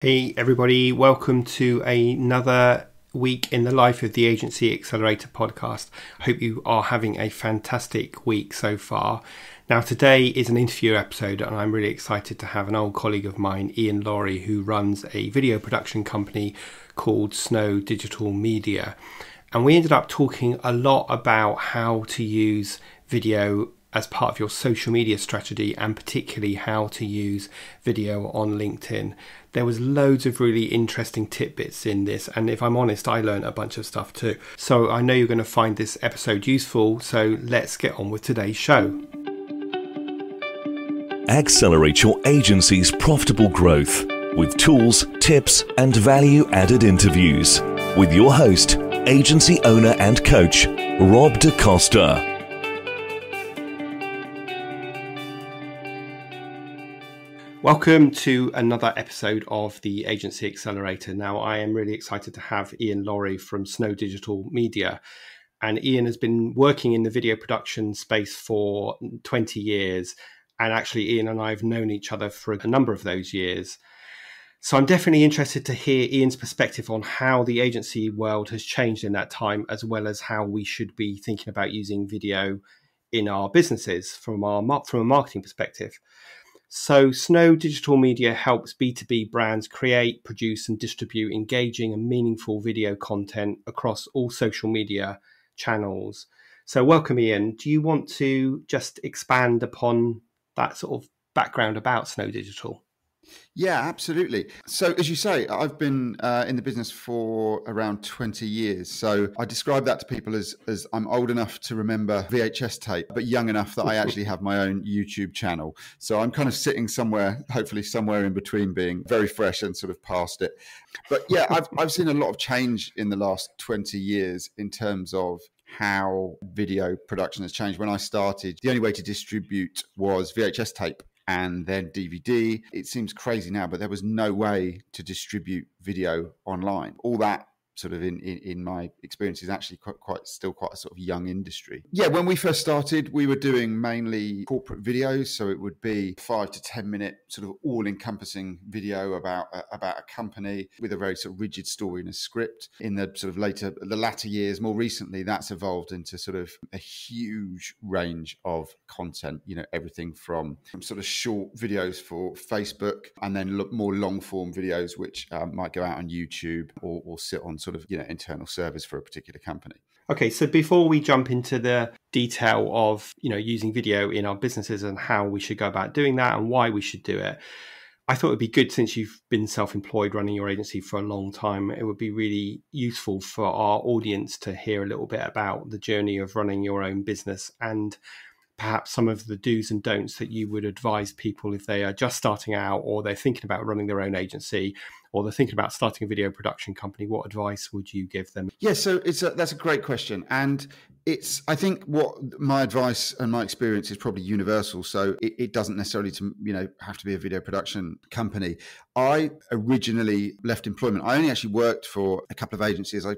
Hey everybody, welcome to another week in the life of the Agency Accelerator podcast. Hope you are having a fantastic week so far. Now today is an interview episode and I'm really excited to have an old colleague of mine, Ian Laurie, who runs a video production company called Snow Digital Media. And we ended up talking a lot about how to use video as part of your social media strategy, and particularly how to use video on LinkedIn. There was loads of really interesting tidbits in this, and if I'm honest, I learned a bunch of stuff too. So I know you're going to find this episode useful, so let's get on with today's show. Accelerate your agency's profitable growth with tools, tips, and value-added interviews with your host, agency owner and coach, Rob DaCosta. Welcome to another episode of the Agency Accelerator. Now, I am really excited to have Ian Laurie from Snow Digital Media. And Ian has been working in the video production space for 20 years. And actually, Ian and I have known each other for a number of those years. So I'm definitely interested to hear Ian's perspective on how the agency world has changed in that time, as well as how we should be thinking about using video in our businesses from a marketing perspective. So Snow Digital Media helps B2B brands create, produce and distribute engaging and meaningful video content across all social media channels. So welcome, Ian. Do you want to just expand upon that sort of background about Snow Digital? Yeah, absolutely. So as you say, I've been in the business for around 20 years. So I describe that to people as I'm old enough to remember VHS tape, but young enough that I actually have my own YouTube channel. So I'm kind of sitting somewhere, hopefully somewhere in between being very fresh and sort of past it. But yeah, I've seen a lot of change in the last 20 years in terms of how video production has changed. When I started, the only way to distribute was VHS tape and then DVD. It seems crazy now, but there was no way to distribute video online. All that sort of in my experience is actually quite a sort of young industry. Yeah, when we first started, we were doing mainly corporate videos. So it would be 5 to 10 minute sort of all-encompassing video about a company with a very sort of rigid story and a script. In the sort of the latter years, more recently, that's evolved into sort of a huge range of content, you know, everything from sort of short videos for Facebook and then more long form videos, which might go out on YouTube or sit on sort of, you know, internal servers for a particular company. Okay, so before we jump into the detail of, you know, using video in our businesses and how we should go about doing that and why we should do it, I thought it'd be good, since you've been self-employed running your agency for a long time, it would be really useful for our audience to hear a little bit about the journey of running your own business and perhaps some of the do's and don'ts that you would advise people if they are just starting out or they're thinking about running their own agency or they're thinking about starting a video production company. What advice would you give them? Yeah, so that's a great question. And I think what my advice and my experience is probably universal. So it doesn't necessarily have to be a video production company. I originally left employment. I only actually worked for a couple of agencies. I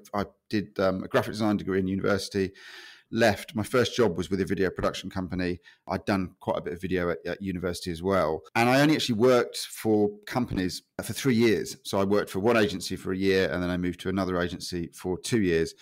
did a graphic design degree in university. Left. My first job was with a video production company. I'd done quite a bit of video at university as well. And I only actually worked for companies for 3 years. So I worked for one agency for a year and then I moved to another agency for 2 years.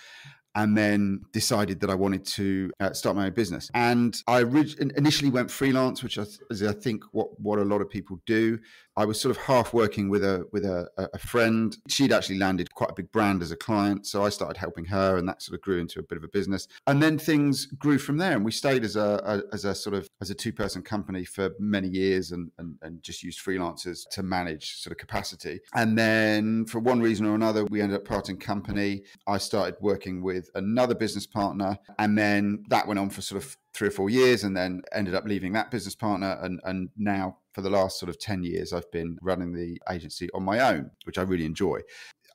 And then decided that I wanted to start my own business. And I initially went freelance, which is I think what a lot of people do. I was sort of half working with a friend. She'd actually landed quite a big brand as a client, so I started helping her, and that sort of grew into a bit of a business. And then things grew from there, and we stayed as a 2-person company for many years, and just used freelancers to manage sort of capacity. And then for one reason or another, we ended up parting company. I started working with another business partner, and then that went on for sort of 3 or 4 years, and then ended up leaving that business partner. And now for the last sort of 10 years, I've been running the agency on my own, which I really enjoy.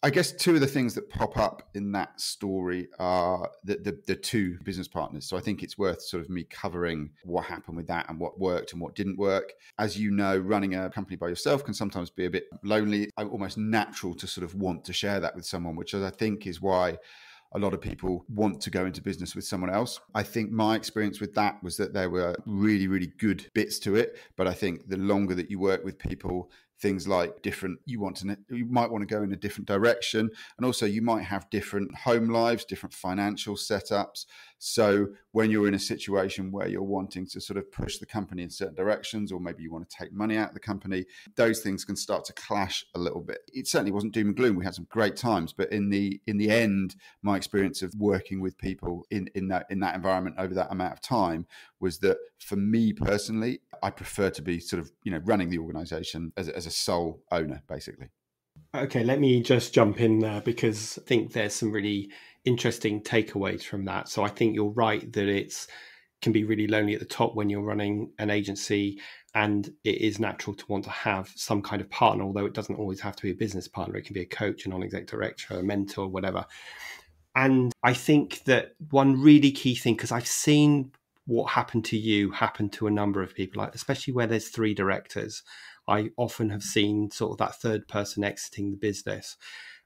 I guess two of the things that pop up in that story are the two business partners. So I think it's worth sort of me covering what happened with that and what worked and what didn't work. As you know, running a company by yourself can sometimes be a bit lonely. It's almost natural to sort of want to share that with someone, which I think is why a lot of people want to go into business with someone else. I think my experience with that was that there were really, really good bits to it. But I think the longer that you work with people, things like you might want to go in a different direction. And also you might have different home lives, different financial setups. So when you're in a situation where you're wanting to sort of push the company in certain directions, or maybe you want to take money out of the company, those things can start to clash a little bit. It certainly wasn't doom and gloom. We had some great times, but in the end, my experience of working with people in that environment over that amount of time was that for me personally, I prefer to be sort of, running the organization as a sole owner, basically. Okay, let me just jump in there because I think there's some really interesting takeaways from that. So I think you're right that it can be really lonely at the top when you're running an agency, and it is natural to want to have some kind of partner, although it doesn't always have to be a business partner. It can be a coach, a non-exec director, a mentor, whatever. And I think that one really key thing, because I've seen what happened to you happen to a number of people, like especially where there's 3 directors. I often have seen sort of that third person exiting the business.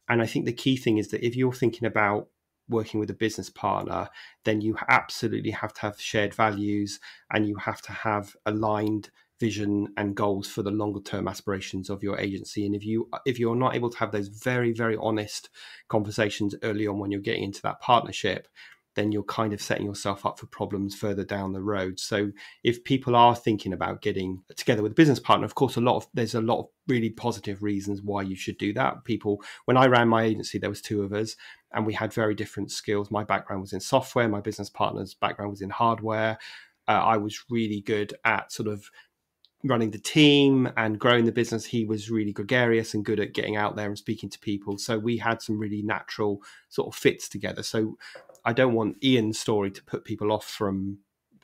And I think the key thing is that if you're thinking about working with a business partner, then you absolutely have to have shared values, and you have to have aligned vision and goals for the longer term aspirations of your agency. And if you're not able to have those very, very honest conversations early on when you're getting into that partnership, then you're kind of setting yourself up for problems further down the road. So if people are thinking about getting together with a business partner, of course, there's a lot of really positive reasons why you should do that. When I ran my agency, there was 2 of us, and we had very different skills. My background was in software. My business partner's background was in hardware. I was really good at sort of running the team and growing the business. He was really gregarious and good at getting out there and speaking to people. So we had some really natural sort of fits together. So I don't want Ian's story to put people off from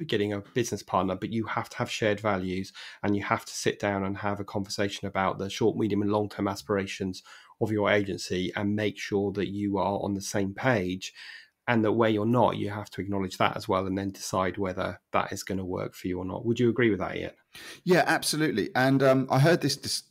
getting a business partner, but you have to have shared values, and you have to sit down and have a conversation about the short, medium and long-term aspirations of your agency, and make sure that you are on the same page. And that where you're not, you have to acknowledge that as well, and then decide whether that is going to work for you or not. Would you agree with that, Ian? Yeah, absolutely. And I heard this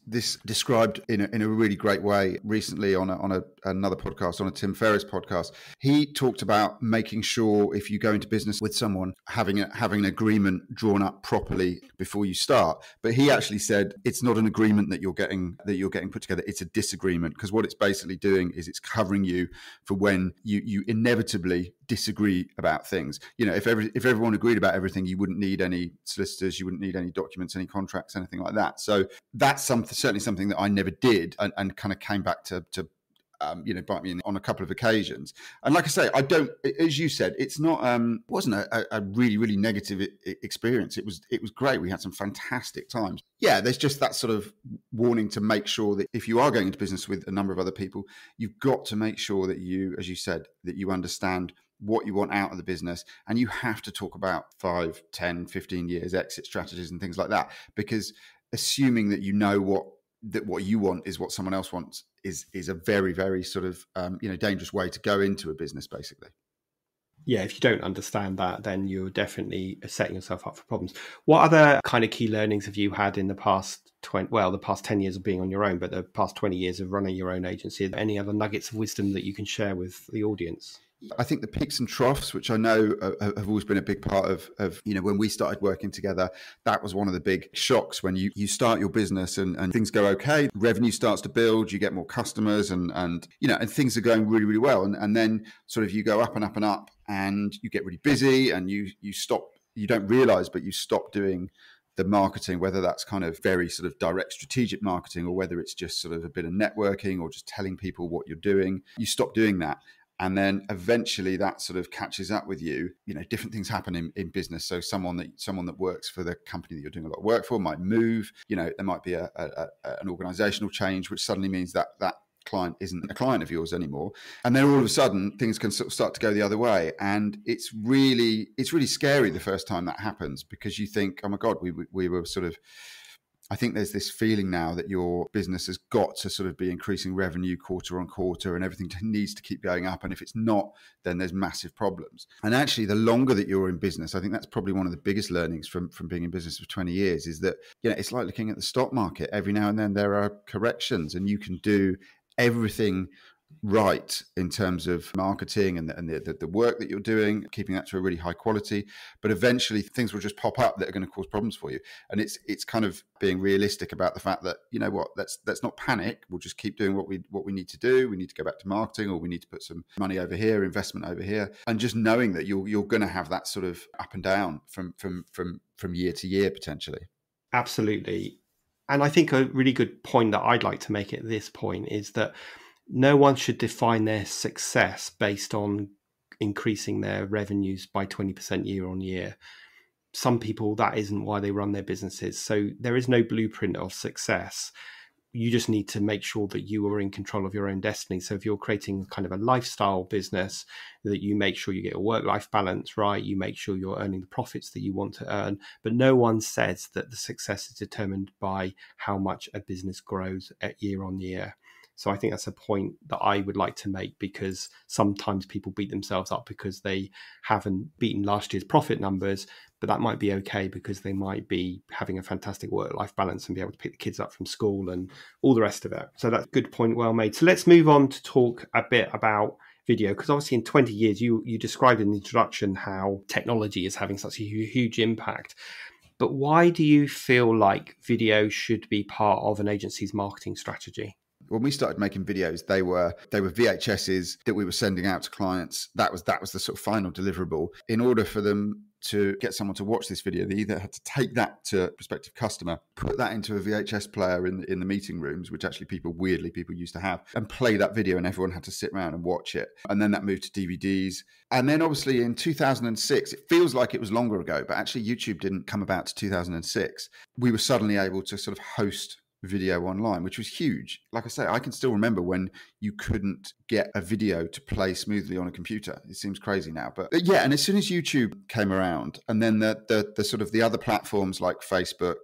described in a really great way recently on another podcast, on a Tim Ferriss podcast. He talked about making sure, if you go into business with someone, having an agreement drawn up properly before you start. But he actually said it's not an agreement that you're getting put together. It's a disagreement, because what it's basically doing is it's covering you for when you inevitably disagree about things. If everyone agreed about everything, you wouldn't need any solicitors, you wouldn't need any documents, any contracts, anything like that. So that's certainly something that I never did, and kind of came back to bite me on a couple of occasions. And like I say, I don't, as you said, it's not wasn't a really, really negative experience. It was great. We had some fantastic times. Yeah, there's just that sort of warning to make sure that if you are going into business with a number of other people, you've got to make sure that you, as you said, that you understand what you want out of the business, and you have to talk about 5, 10, 15 years exit strategies and things like that, because assuming that what you want is what someone else wants is a very, very sort of dangerous way to go into a business, basically. Yeah, if you don't understand that, then you're definitely setting yourself up for problems. What other kind of key learnings have you had in the past the past 10 years of being on your own, but the past 20 years of running your own agency? Any other nuggets of wisdom that you can share with the audience? I think the peaks and troughs, which I know have always been a big part of when we started working together, that was one of the big shocks when you start your business and things go okay, revenue starts to build, you get more customers and things are going really, really well. And then sort of you go up and up and up, and you get really busy, and you don't realize, but you stop doing the marketing, whether that's kind of very sort of direct strategic marketing, or whether it's just sort of a bit of networking or just telling people what you're doing. You stop doing that. And then eventually that sort of catches up with you. Different things happen in business. So someone that works for the company that you're doing a lot of work for might move. There might be an organizational change, which suddenly means that client isn't a client of yours anymore. And then all of a sudden things can sort of start to go the other way. And it's really scary the first time that happens, because you think, oh my God, we were sort of, I think there's this feeling now that your business has got to sort of be increasing revenue quarter on quarter, and everything needs to keep going up. And if it's not, then there's massive problems. And actually, the longer that you're in business, I think that's probably one of the biggest learnings from being in business for 20 years is that, it's like looking at the stock market. Every now and then there are corrections, and you can do everything right in terms of marketing and the work that you're doing, keeping that to a really high quality. But eventually things will just pop up that are going to cause problems for you. And it's kind of being realistic about the fact that, you know what, let's not panic. We'll just keep doing what we need to do. We need to go back to marketing, or we need to put some money over here, investment over here. And just knowing that you're going to have that sort of up and down from year to year potentially. Absolutely. And I think a really good point that I'd like to make at this point is that no one should define their success based on increasing their revenues by 20% year on year. Some people, that isn't why they run their businesses. So there is no blueprint of success. You just need to make sure that you are in control of your own destiny. So if you're creating kind of a lifestyle business, that you make sure you get a work-life balance right, you make sure you're earning the profits that you want to earn. But no one says that the success is determined by how much a business grows year on year. So I think that's a point that I would like to make, because sometimes people beat themselves up because they haven't beaten last year's profit numbers, but that might be okay because they might be having a fantastic work-life balance and be able to pick the kids up from school and all the rest of it. So that's a good point, well made. So let's move on to talk a bit about video, because obviously in 20 years, you described in the introduction how technology is having such a huge impact. But why do you feel like video should be part of an agency's marketing strategy? When we started making videos, they were VHSs that we were sending out to clients. That was the sort of final deliverable. In order for them to get someone to watch this video, they either had to take that to a prospective customer, put that into a VHS player in the meeting rooms, which actually people used to have, and play that video, and everyone had to sit around and watch it. And then that moved to DVDs. And then obviously in 2006, it feels like it was longer ago, but actually YouTube didn't come about to 2006. We were suddenly able to sort of host video online, which was huge. Like I say, I can still remember when you couldn't get a video to play smoothly on a computer. It seems crazy now, but yeah. And as soon as YouTube came around, and then the sort of the other platforms like Facebook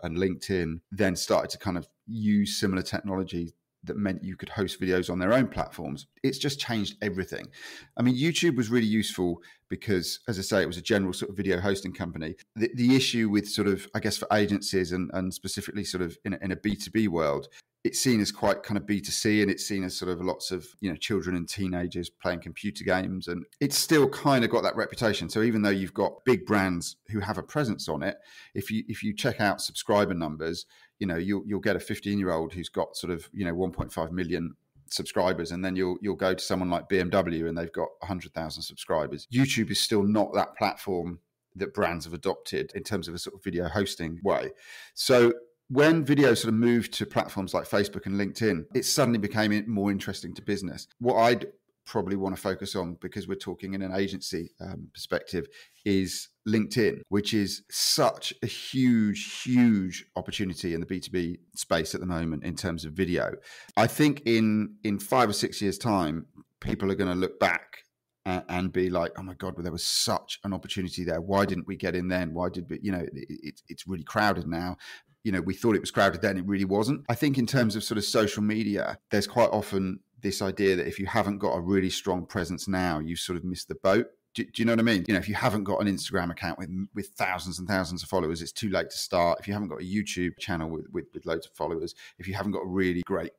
and LinkedIn then started to kind of use similar technology that meant you could host videos on their own platforms, it's just changed everything. I mean, YouTube was really useful because, as I say, it was a general sort of video hosting company. The issue with sort of, I guess, for agencies and specifically sort of in a B2B world, it's seen as quite kind of B2C, and it's seen as sort of lots of, you know, children and teenagers playing computer games, and it's still kind of got that reputation. So even though you've got big brands who have a presence on it, if you check out subscriber numbers, you know, you'll get a 15-year-old who's got sort of, you know, 1.5 million subscribers, and then you'll go to someone like BMW and they've got 100,000 subscribers. YouTube is still not that platform that brands have adopted in terms of a sort of video hosting way. So when video sort of moved to platforms like Facebook and LinkedIn, it suddenly became more interesting to business. What I'd probably want to focus on, because we're talking in an agency perspective, is LinkedIn, which is such a huge opportunity in the B2B space at the moment in terms of video. I think in 5 or 6 years' time, people are going to look back and be like, oh my God, well, there was such an opportunity there. Why didn't we get in then? Why did we, you know, it's really crowded now. You know, we thought it was crowded then, it really wasn't. I think in terms of sort of social media, there's quite often this idea that if you haven't got a really strong presence now, you sort of missed the boat. Do you know what I mean? You know, if you haven't got an Instagram account with thousands and thousands of followers, it's too late to start. If you haven't got a YouTube channel with loads of followers, if you haven't got a really great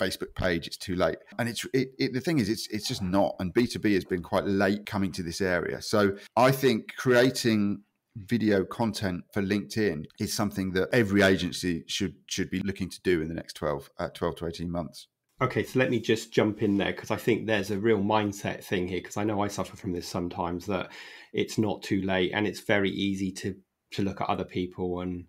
Facebook page, it's too late. And the thing is, it's just not. And B2B has been quite late coming to this area. So I think creating video content for LinkedIn is something that every agency should be looking to do in the next 12 to 18 months. Okay, so let me just jump in there, because I think there's a real mindset thing here, because I know I suffer from this sometimes, that it's not too late, and it's very easy to look at other people and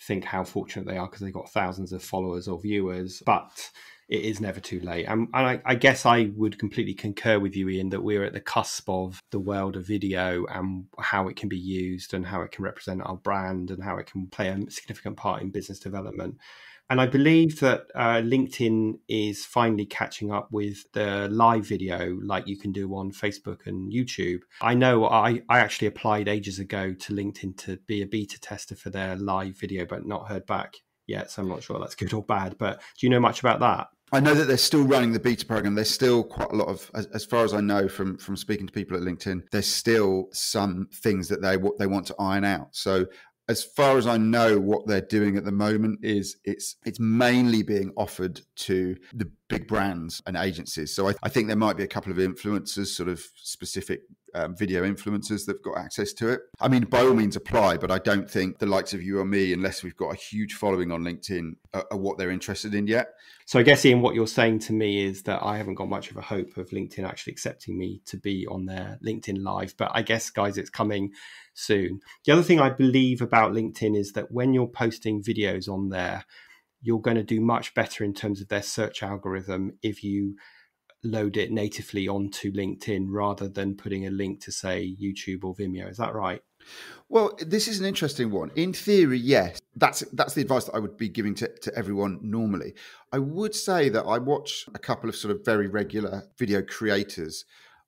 think how fortunate they are because they've got thousands of followers or viewers, but it is never too late. And I guess I would completely concur with you, Ian, that we're at the cusp of the world of video and how it can be used and how it can represent our brand and how it can play a significant part in business development. And I believe that LinkedIn is finally catching up with the live video like you can do on Facebook and YouTube. I know I actually applied ages ago to LinkedIn to be a beta tester for their live video, but not heard back yet. So I'm not sure that's good or bad. But do you know much about that? I know that they're still running the beta program. There's still quite a lot of, as far as I know from speaking to people at LinkedIn, there's still some things that they want to iron out. So as far as I know, what they're doing at the moment is it's mainly being offered to the big brands and agencies. So I think there might be a couple of influencers, sort of specific video influencers that've got access to it. I mean, by all means apply, but I don't think the likes of you or me, unless we've got a huge following on LinkedIn, are what they're interested in yet. So I guess, Ian, what you're saying to me is that I haven't got much of a hope of LinkedIn actually accepting me to be on their LinkedIn Live. But I guess, guys, it's coming soon. The other thing I believe about LinkedIn is that when you're posting videos on there, you're going to do much better in terms of their search algorithm if you load it natively onto LinkedIn rather than putting a link to, say, YouTube or Vimeo. Is that right? Well, this is an interesting one. In theory, yes. That's the advice that I would be giving to everyone normally. I would say that I watch a couple of sort of very regular video creators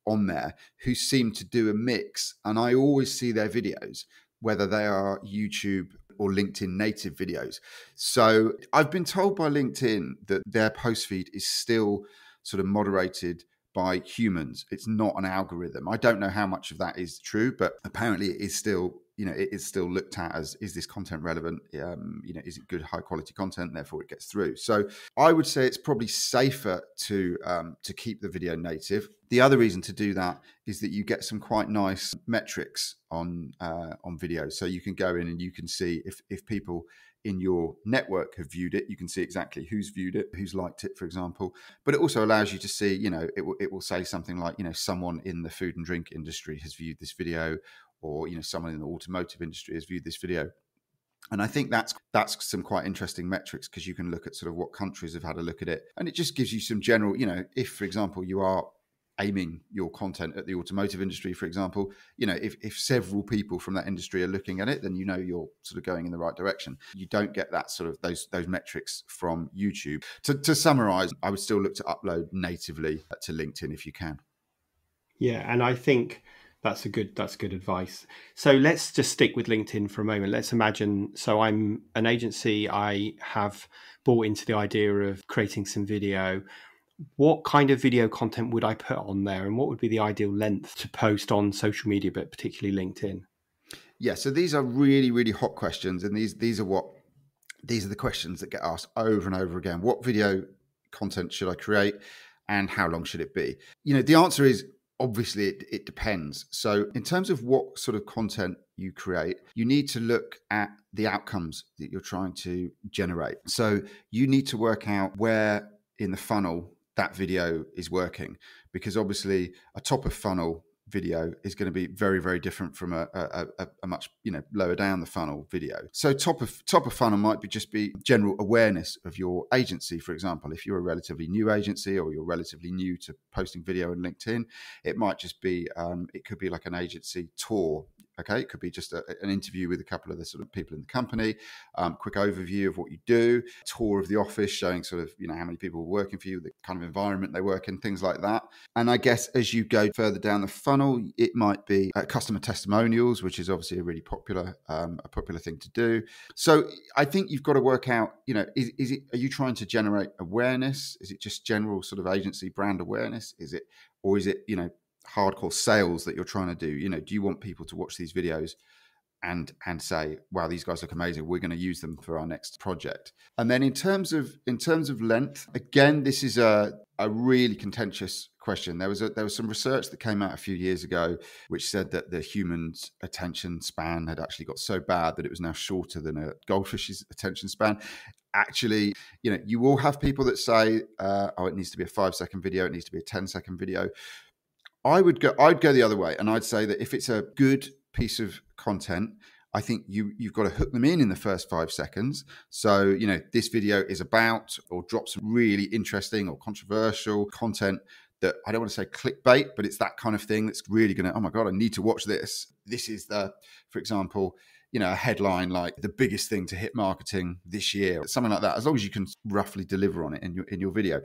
on there who seem to do a mix, and I always see their videos, whether they are YouTube or LinkedIn native videos. So I've been told by LinkedIn that their post feed is still sort of moderated by humans. It's not an algorithm. I don't know how much of that is true, but apparently it is still, it is still looked at as, is this content relevant? Is it good, high quality content? Therefore it gets through. So I would say it's probably safer to keep the video native. The other reason to do that is that you get some quite nice metrics on video. So you can go in and you can see if people in your network have viewed it. You can see exactly who's viewed it, who's liked it, for example. But it also allows you to see, it will say something like, someone in the food and drink industry has viewed this video, or, someone in the automotive industry has viewed this video. And I think that's some quite interesting metrics, because you can look at sort of what countries have had a look at it. And it just gives you some general, if, for example, you are aiming your content at the automotive industry, for example, if several people from that industry are looking at it, then you're sort of going in the right direction. You don't get that sort of those metrics from YouTube. To summarize, I would still look to upload natively to LinkedIn if you can. Yeah, and I think that's good advice. So let's just stick with LinkedIn for a moment. Let's imagine, so I'm an agency, I have bought into the idea of creating some video. What kind of video content would I put on there, and what would be the ideal length to post on social media, but particularly LinkedIn? Yeah, so these are really, really hot questions, and these are the questions that get asked over and over again. What video content should I create, and how long should it be? The answer is obviously it depends. So in terms of what sort of content you create, you need to look at the outcomes that you're trying to generate. So you need to work out where in the funnel that video is working, because obviously a top of funnel video is going to be very, very different from a much lower down the funnel video. So top of funnel might be general awareness of your agency. For example, if you're a relatively new agency, or you're relatively new to posting video on LinkedIn, it might just be it could be like an agency tour. Okay, it could be just an interview with a couple of the sort of people in the company, quick overview of what you do, tour of the office showing sort of, how many people are working for you, the kind of environment they work in, things like that. And I guess as you go further down the funnel, it might be customer testimonials, which is obviously a really popular thing to do. So I think you've got to work out, are you trying to generate awareness? Is it just general sort of agency brand awareness? Is it hardcore sales that you're trying to do? Do you want people to watch these videos and say, wow, these guys look amazing, we're going to use them for our next project? And then in terms of length, again, this is a really contentious question. There was some research that came out a few years ago which said that the human's attention span had actually got so bad that it was now shorter than a goldfish's attention span. Actually, you will have people that say, it needs to be a 5-second video, it needs to be a 10-second video. I'd go the other way, and I'd say that if it's a good piece of content, I think you've got to hook them in the first 5 seconds. So, this video is about, or drop some really interesting or controversial content that, I don't want to say clickbait, but it's that kind of thing that's really going to, oh my God, I need to watch this. This is for example, a headline like the biggest thing to hit marketing this year, something like that, as long as you can roughly deliver on it in your video.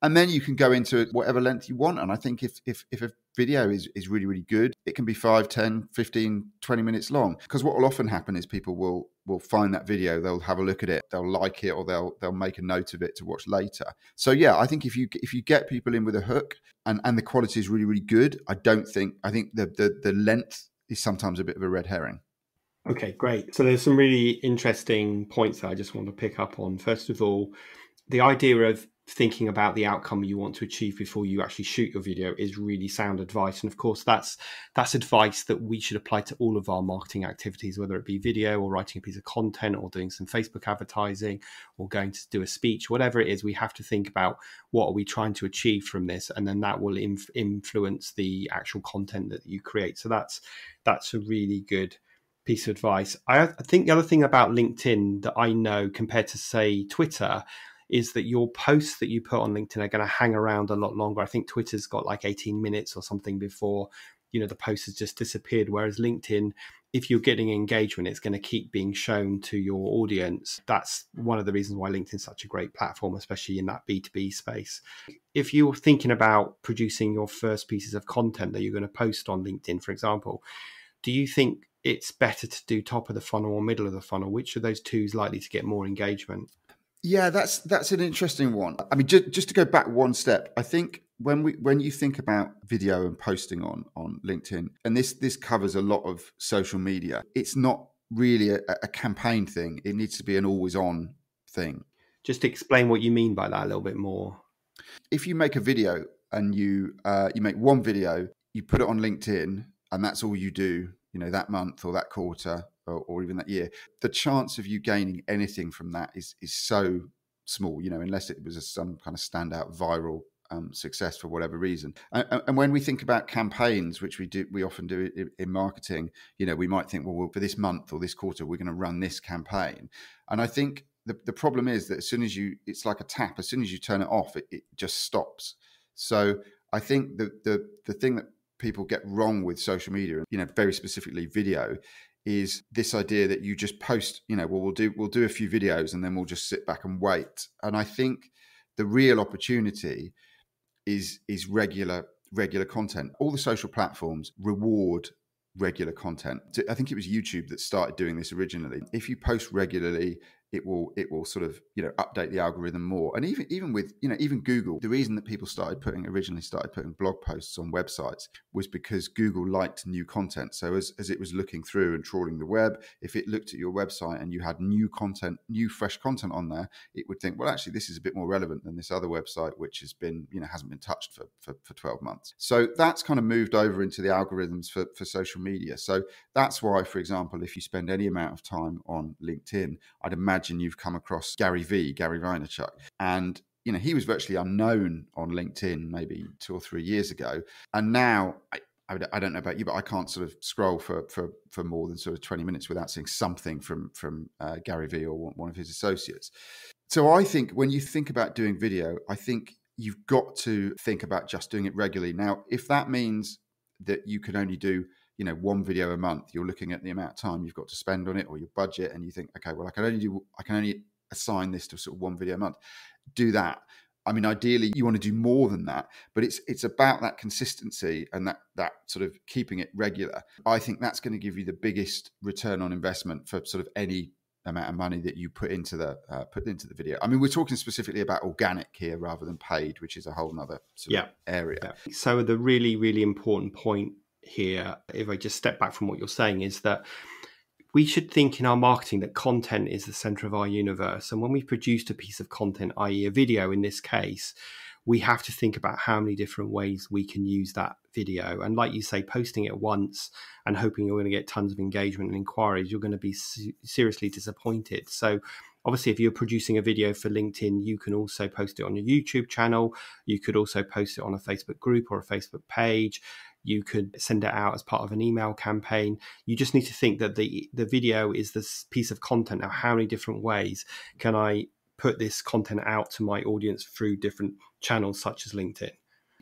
And then you can go into whatever length you want. And I think if a video is really, really good, it can be 5, 10, 15, 20 minutes long. Because what will often happen is people will find that video, they'll have a look at it, they'll like it, or they'll make a note of it to watch later. So yeah, I think if you get people in with a hook and the quality is really, really good, I think the length is sometimes a bit of a red herring. Okay, great. So there's some really interesting points that I just want to pick up on. First of all, the idea of thinking about the outcome you want to achieve before you actually shoot your video is really sound advice. And of course, that's advice that we should apply to all of our marketing activities, whether it be video or writing a piece of content or doing some Facebook advertising or going to do a speech, whatever it is. We have to think about what are we trying to achieve from this, and then that will influence the actual content that you create. So that's a really good piece of advice. I think the other thing about LinkedIn that I know compared to, say, Twitter, is that your posts that you put on LinkedIn are going to hang around a lot longer. I think Twitter's got like 18 minutes or something before, the post has just disappeared. Whereas LinkedIn, if you're getting engagement, it's going to keep being shown to your audience. That's one of the reasons why LinkedIn is such a great platform, especially in that B2B space. If you're thinking about producing your first pieces of content that you're going to post on LinkedIn, for example, do you think it's better to do top of the funnel or middle of the funnel? Which of those two is likely to get more engagement? Yeah, that's an interesting one. I mean, just to go back one step, I think when you think about video and posting on LinkedIn, and this covers a lot of social media, it's not really a campaign thing. It needs to be an always on thing. Just explain what you mean by that a little bit more. If you make a video and you make one video, you put it on LinkedIn, and that's all you do, that month or that quarter or even that year, the chance of you gaining anything from that is so small, unless it was some kind of standout viral success for whatever reason. And when we think about campaigns, which we often do in marketing, we might think, well, for this month or this quarter, we're going to run this campaign. And I think the problem is that as soon as it's like a tap, as soon as you turn it off, it just stops. So I think the thing that people get wrong with social media, very specifically video, is this idea that you just post, we'll do a few videos and then we'll just sit back and wait. And I think the real opportunity is regular content. All the social platforms reward regular content. I think it was YouTube that started doing this originally. If you post regularly, it will sort of update the algorithm more. And even with even Google, the reason that people originally started putting blog posts on websites was because Google liked new content. So as it was looking through and trawling the web, if it looked at your website and you had new fresh content on there, it would think, well, actually this is a bit more relevant than this other website which has been hasn't been touched for 12 months. So that's kind of moved over into the algorithms for social media. So that's why, for example, if you spend any amount of time on LinkedIn, I'd imagine you've come across Gary Vaynerchuk, and he was virtually unknown on LinkedIn maybe 2 or 3 years ago, and now I don't know about you, but I can't sort of scroll for more than sort of 20 minutes without seeing something from Gary Vee or one of his associates. So I think when you think about doing video, I think you've got to think about just doing it regularly. Now, if that means that you can only do one video a month, you're looking at the amount of time you've got to spend on it or your budget, and you think, okay, well, I can only assign this to sort of one video a month. Do that. I mean, ideally, you want to do more than that, but it's about that consistency and that sort of keeping it regular. I think that's going to give you the biggest return on investment for sort of any amount of money that you put into the video. I mean, we're talking specifically about organic here rather than paid, which is a whole nother sort of area. Yeah. So the really, really important point here, if I just step back from what you're saying, is that we should think in our marketing that content is the center of our universe. And when we've produced a piece of content, i.e. a video in this case, we have to think about how many different ways we can use that video. And like you say, posting it once and hoping you're going to get tons of engagement and inquiries, you're going to be seriously disappointed. So obviously, if you're producing a video for LinkedIn, you can also post it on your YouTube channel. You could also post it on a Facebook group or a Facebook page. You could send it out as part of an email campaign. You just need to think that the video is this piece of content. Now, how many different ways can I put this content out to my audience through different channels such as LinkedIn?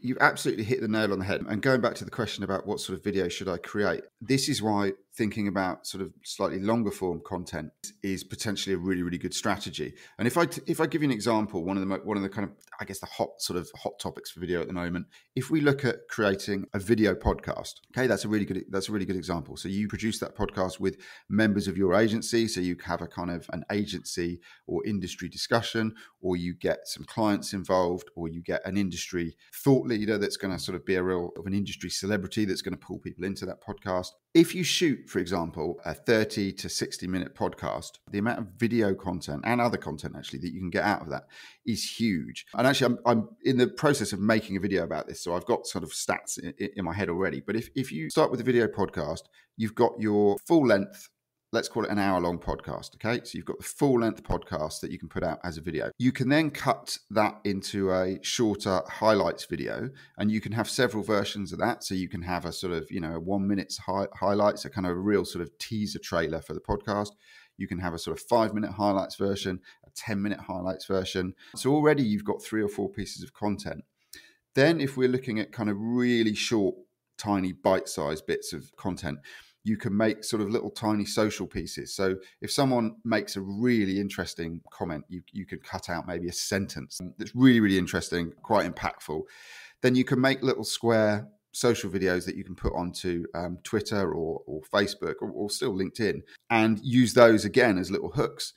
You've absolutely hit the nail on the head. And going back to the question about what sort of video should I create, this is why thinking about sort of slightly longer form content is potentially a really, really good strategy. And if I give you an example, one of the kind of, I guess, the hot topics for video at the moment, if we look at creating a video podcast, okay, that's a really good example. So you produce that podcast with members of your agency, so you have a kind of an agency or industry discussion, or you get some clients involved, or you get an industry thought leader that's going to sort of be an industry celebrity that's going to pull people into that podcast. If you shoot, for example, a 30 to 60-minute podcast, the amount of video content and other content actually that you can get out of that is huge. And actually, I'm in the process of making a video about this, so I've got sort of stats in my head already. But if you start with a video podcast, you've got your full length, let's call it an hour-long podcast, okay? So you've got the full-length podcast that you can put out as a video. You can then cut that into a shorter highlights video, and you can have several versions of that. So you can have a sort of, a 1 minute's highlights, a kind of a real sort of teaser trailer for the podcast. You can have a sort of 5-minute highlights version, a 10-minute highlights version. So already you've got 3 or 4 pieces of content. Then if we're looking at kind of really short, tiny, bite-sized bits of content, you can make sort of little tiny social pieces. So if someone makes a really interesting comment, you could cut out maybe a sentence that's really, really interesting, quite impactful. Then you can make little square social videos that you can put onto Twitter or Facebook or still LinkedIn, and use those again as little hooks.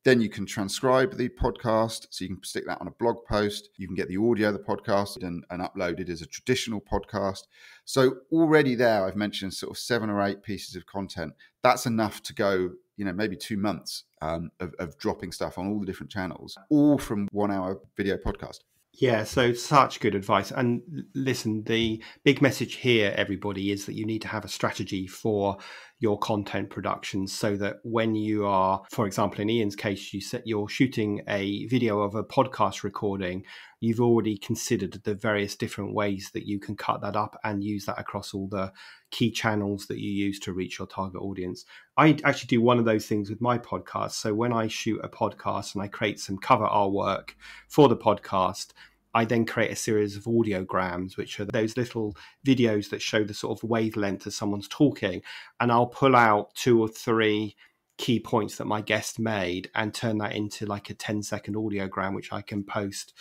Then you can transcribe the podcast, so you can stick that on a blog post. You can get the audio of the podcast and upload it as a traditional podcast. So already there, I've mentioned sort of 7 or 8 pieces of content. That's enough to go, maybe 2 months of dropping stuff on all the different channels, all from 1 hour video podcast. Yeah, so such good advice. And listen, the big message here, everybody, is that you need to have a strategy for your content production so that when you are, for example, in Ian's case, you're shooting a video of a podcast recording, you've already considered the various different ways that you can cut that up and use that across all the key channels that you use to reach your target audience. I actually do one of those things with my podcast. So when I shoot a podcast and I create some cover artwork for the podcast, I then create a series of audiograms, which are those little videos that show the sort of wavelength as someone's talking. And I'll pull out 2 or 3 key points that my guest made and turn that into like a 10-second audiogram, which I can post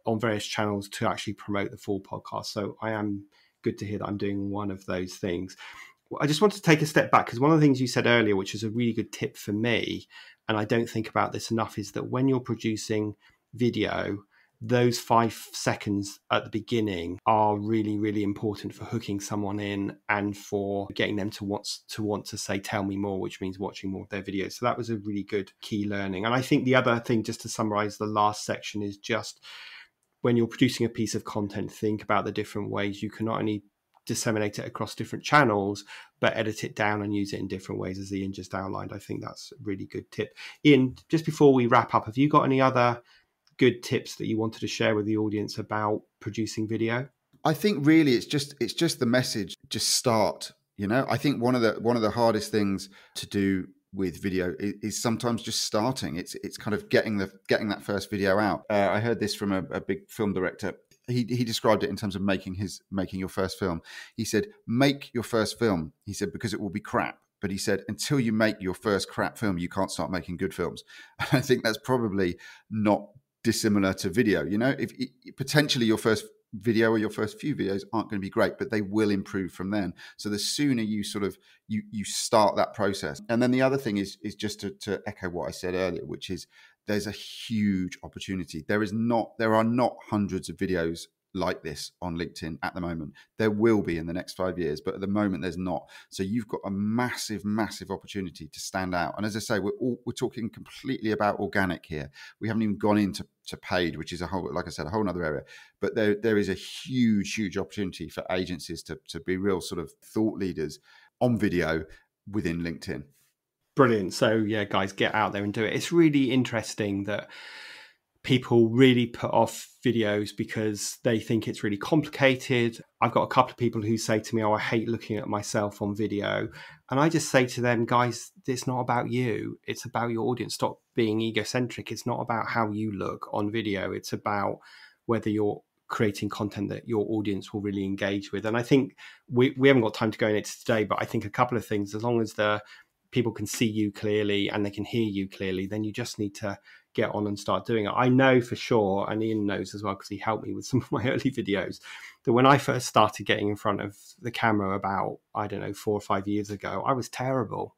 on various channels to actually promote the full podcast. So I am good to hear that I'm doing one of those things. I just want to take a step back, because one of the things you said earlier, which is a really good tip for me, and I don't think about this enough, is that when you're producing video, those 5 seconds at the beginning are really, really important for hooking someone in and for getting them to want to say, tell me more, which means watching more of their videos. So that was a really good key learning. And I think the other thing, just to summarize the last section, is just when you're producing a piece of content, think about the different ways you can not only disseminate it across different channels, but edit it down and use it in different ways, as Ian just outlined. I think that's a really good tip. Ian, just before we wrap up, have you got any other good tips that you wanted to share with the audience about producing video? I think really it's just the message. Just start. I think one of the hardest things to do with video is sometimes just starting. It's kind of getting that first video out. I heard this from a big film director. He described it in terms of making your first film. He said, make your first film. He said, because it will be crap. But he said, until you make your first crap film, you can't start making good films. And I think that's probably not dissimilar to video. If potentially your first video or your first few videos aren't going to be great, but they will improve from then. So the sooner you sort of you start that process. And then the other thing is just to echo what I said earlier, which is there's a huge opportunity. There are not hundreds of videos like this on LinkedIn at the moment. There will be in the next 5 years, but at the moment there's not. So you've got a massive, massive opportunity to stand out. And as I say, we're talking completely about organic here. We haven't even gone into paid, which is a whole nother area. But there is a huge, huge opportunity for agencies to be real sort of thought leaders on video within LinkedIn. Brilliant. So yeah, guys, get out there and do it. It's really interesting that people really put off videos because they think it's really complicated. I've got a couple of people who say to me, I hate looking at myself on video. And I just say to them, guys, it's not about you. It's about your audience. Stop being egocentric. It's not about how you look on video. It's about whether you're creating content that your audience will really engage with. And I think we haven't got time to go into it today, but I think a couple of things, as long as the people can see you clearly and they can hear you clearly, then you just need to get on and start doing it. I know for sure, and Ian knows as well because he helped me with some of my early videos, that when I first started getting in front of the camera about, 4 or 5 years ago, I was terrible.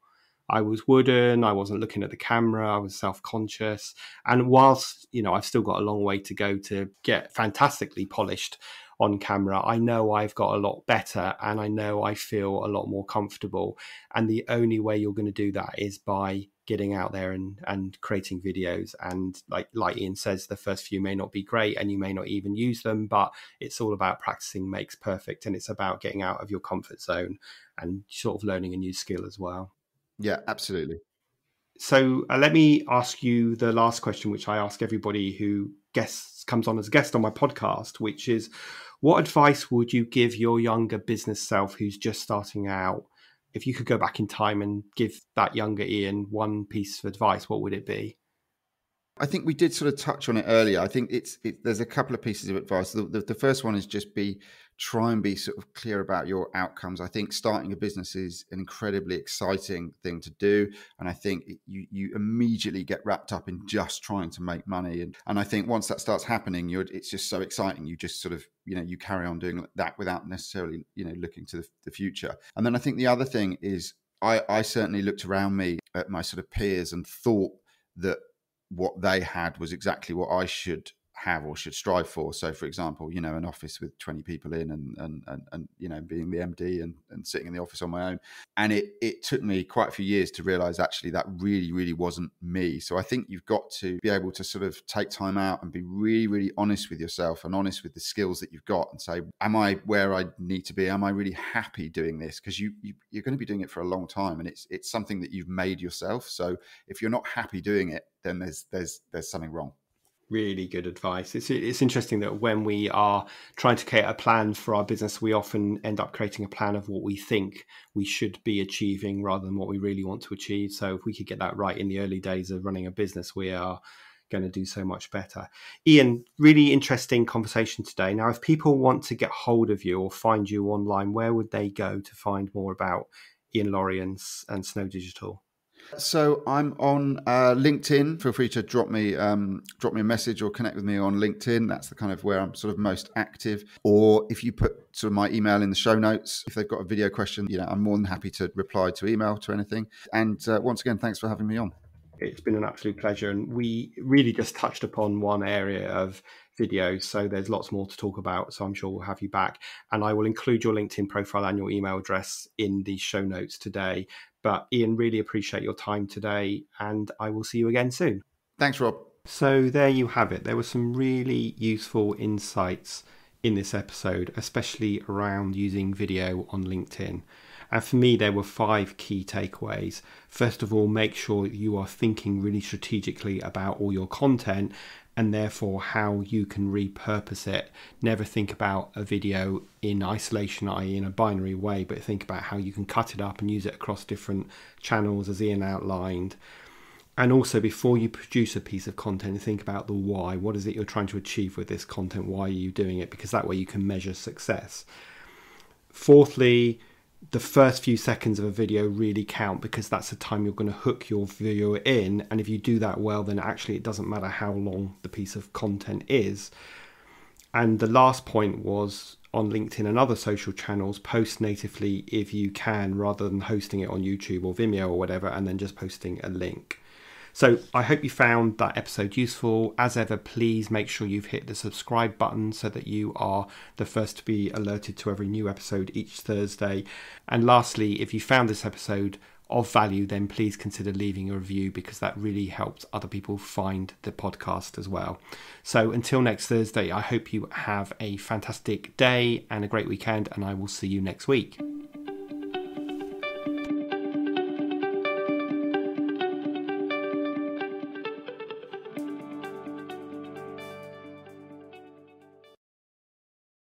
I was wooden, I wasn't looking at the camera, I was self-conscious. And whilst, I've still got a long way to go to get fantastically polished on camera, I know I've got a lot better, and I know I feel a lot more comfortable. And the only way you're going to do that is by getting out there and creating videos. And like Ian says, the first few may not be great and you may not even use them, but it's all about practicing makes perfect. And it's about getting out of your comfort zone and sort of learning a new skill as well. Yeah, absolutely. So let me ask you the last question, which I ask everybody who comes on as a guest on my podcast, which is, what advice would you give your younger business self who's just starting out? If you could go back in time and give that younger Ian one piece of advice, what would it be? I think we did sort of touch on it earlier. I think there's a couple of pieces of advice. The first one is just try and be sort of clear about your outcomes. I think starting a business is an incredibly exciting thing to do. And I think you immediately get wrapped up in just trying to make money. And I think once that starts happening, it's just so exciting. You just sort of, you carry on doing that without necessarily, looking to the future. And then I think the other thing is I certainly looked around me at my sort of peers and thought that what they had was exactly what I should have or should strive for. So, for example, an office with 20 people in and being the MD and sitting in the office on my own. And it took me quite a few years to realize actually that really, really wasn't me. So I think you've got to be able to sort of take time out and be really, really honest with yourself and honest with the skills that you've got and say, am I where I need to be? Am I really happy doing this? Because you're going to be doing it for a long time, and it's something that you've made yourself. So if you're not happy doing it, then there's something wrong. Really good advice. It's interesting that when we are trying to create a plan for our business, we often end up creating a plan of what we think we should be achieving rather than what we really want to achieve. So if we could get that right in the early days of running a business, we are going to do so much better. Ian, really interesting conversation today. Now, if people want to get hold of you or find you online, where would they go to find more about Ian Laurie and Snow Digital? So I'm on LinkedIn. Feel free to drop me a message or connect with me on LinkedIn. That's the kind of where I'm sort of most active. Or if you put sort of my email in the show notes, if they've got a video question, I'm more than happy to reply to email to anything. And once again, thanks for having me on. It's been an absolute pleasure. And we really just touched upon one area of videos. So there's lots more to talk about. So I'm sure we'll have you back. And I will include your LinkedIn profile and your email address in the show notes today. But Ian, really appreciate your time today, and I will see you again soon. Thanks, Rob. So there you have it. There were some really useful insights in this episode, especially around using video on LinkedIn. And for me, there were 5 key takeaways. First of all, make sure you are thinking really strategically about all your content and therefore how you can repurpose it. Never think about a video in isolation, i.e. in a binary way, but think about how you can cut it up and use it across different channels, as Ian outlined. And also, before you produce a piece of content, think about the why. What is it you're trying to achieve with this content? Why are you doing it? Because that way you can measure success. Fourthly, the first few seconds of a video really count, because that's the time you're going to hook your viewer in. And if you do that well, then actually it doesn't matter how long the piece of content is. And the last point was, on LinkedIn and other social channels, post natively if you can, rather than hosting it on YouTube or Vimeo or whatever, and then just posting a link. So I hope you found that episode useful. As ever, please make sure you've hit the subscribe button so that you are the first to be alerted to every new episode each Thursday. And lastly, if you found this episode of value, then please consider leaving a review, because that really helps other people find the podcast as well. So until next Thursday, I hope you have a fantastic day and a great weekend, and I will see you next week.